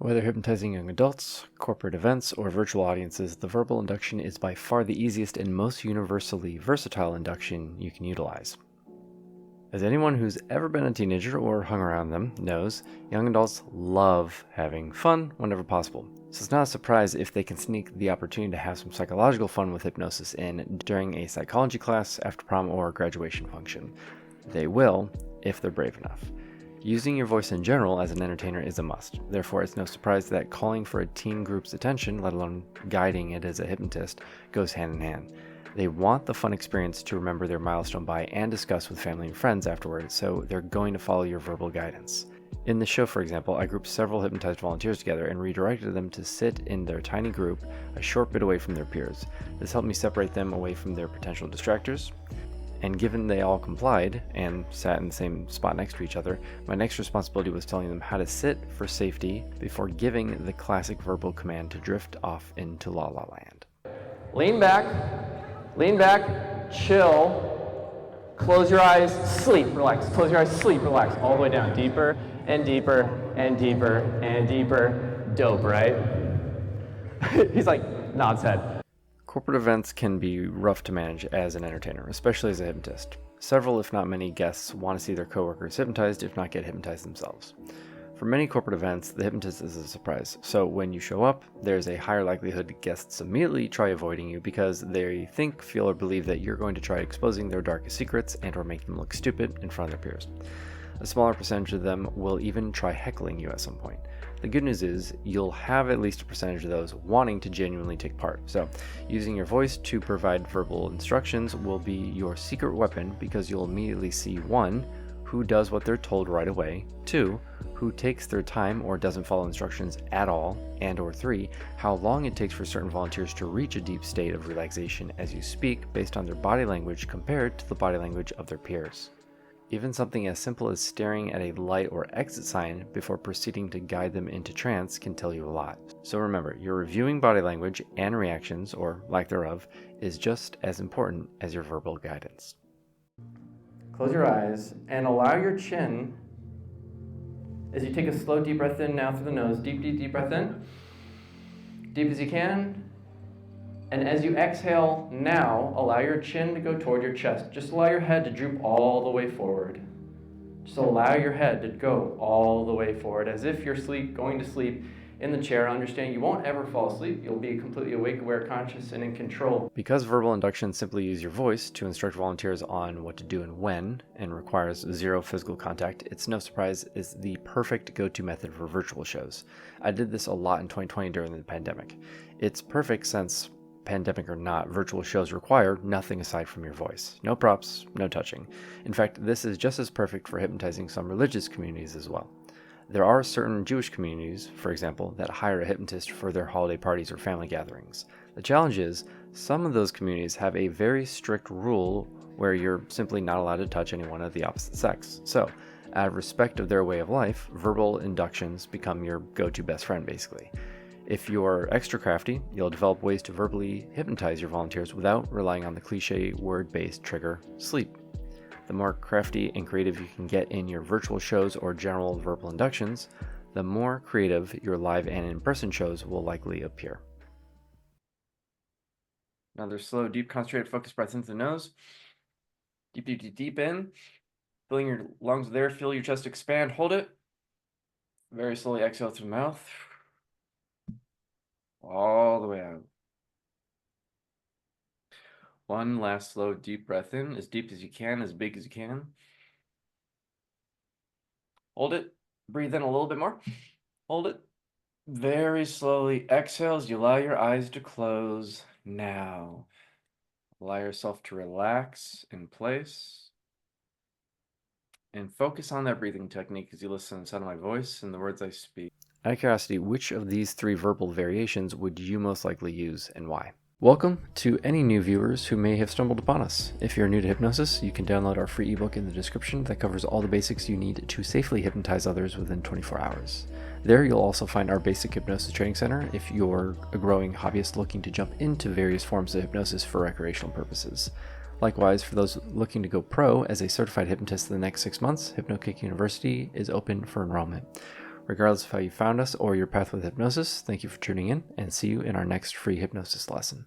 Whether hypnotizing young adults, corporate events, or virtual audiences, the verbal induction is by far the easiest and most universally versatile induction you can utilize. As anyone who's ever been a teenager or hung around them knows, young adults love having fun whenever possible. So it's not a surprise if they can sneak the opportunity to have some psychological fun with hypnosis in during a psychology class, after prom, or graduation function. They will, if they're brave enough. Using your voice in general as an entertainer is a must. Therefore, it's no surprise that calling for a teen group's attention, let alone guiding it as a hypnotist, goes hand in hand. They want the fun experience to remember their milestone by and discuss with family and friends afterwards, so they're going to follow your verbal guidance. In the show, for example, I grouped several hypnotized volunteers together and redirected them to sit in their tiny group a short bit away from their peers. This helped me separate them away from their potential distractors. And given they all complied and sat in the same spot next to each other, my next responsibility was telling them how to sit for safety before giving the classic verbal command to drift off into La La Land. Lean back, chill, close your eyes, sleep, relax. Close your eyes, sleep, relax. All the way down, deeper and deeper and deeper and deeper. Dope, right? He's like, nods head. Corporate events can be rough to manage as an entertainer, especially as a hypnotist. Several, if not many, guests want to see their coworkers hypnotized, if not get hypnotized themselves. For many corporate events, the hypnotist is a surprise, so when you show up, there's a higher likelihood guests immediately try avoiding you because they think, feel, or believe that you're going to try exposing their darkest secrets and or make them look stupid in front of their peers. A smaller percentage of them will even try heckling you at some point. The good news is you'll have at least a percentage of those wanting to genuinely take part. So using your voice to provide verbal instructions will be your secret weapon because you'll immediately see 1, who does what they're told right away, 2, who takes their time or doesn't follow instructions at all, and or 3, how long it takes for certain volunteers to reach a deep state of relaxation as you speak based on their body language compared to the body language of their peers. Even something as simple as staring at a light or exit sign before proceeding to guide them into trance can tell you a lot. So remember, your reviewing body language and reactions, or lack thereof, is just as important as your verbal guidance. Close your eyes and allow your chin, as you take a slow deep breath in now through the nose, deep breath in, deep as you can. And as you exhale now, allow your chin to go toward your chest. Just allow your head to droop all the way forward. Just allow your head to go all the way forward as if you're going to sleep in the chair. Understand you won't ever fall asleep. You'll be completely awake, aware, conscious, and in control. Because verbal inductions simply use your voice to instruct volunteers on what to do and when, and requires zero physical contact, it's no surprise is the perfect go-to method for virtual shows. I did this a lot in 2020 during the pandemic. It's perfect since, pandemic or not, virtual shows require nothing aside from your voice. No props, no touching. In fact, this is just as perfect for hypnotizing some religious communities as well. There are certain Jewish communities, for example, that hire a hypnotist for their holiday parties or family gatherings. The challenge is, some of those communities have a very strict rule where you're simply not allowed to touch anyone of the opposite sex. So, out of respect of their way of life, verbal inductions become your go-to best friend, basically. If you're extra crafty, you'll develop ways to verbally hypnotize your volunteers without relying on the cliche word-based trigger, sleep. The more crafty and creative you can get in your virtual shows or general verbal inductions, the more creative your live and in-person shows will likely appear. Another slow, deep, concentrated, focused breath into the nose. Deep in. Filling your lungs with air, feel your chest expand, hold it. Very slowly exhale through the mouth. All the way out. One last slow, deep breath in, as deep as you can, as big as you can. Hold it. Breathe in a little bit more. Hold it. Very slowly exhale as you allow your eyes to close now. Allow yourself to relax in place. And focus on that breathing technique as you listen to the sound of my voice and the words I speak. Out of curiosity, which of these 3 verbal variations would you most likely use and why? Welcome to any new viewers who may have stumbled upon us. If you're new to hypnosis, you can download our free ebook in the description that covers all the basics you need to safely hypnotize others within 24 hours. There you'll also find our basic hypnosis training center if you're a growing hobbyist looking to jump into various forms of hypnosis for recreational purposes. Likewise, for those looking to go pro as a certified hypnotist in the next 6 months, HypnoKick University is open for enrollment. Regardless of how you found us or your path with hypnosis, thank you for tuning in, and see you in our next free hypnosis lesson.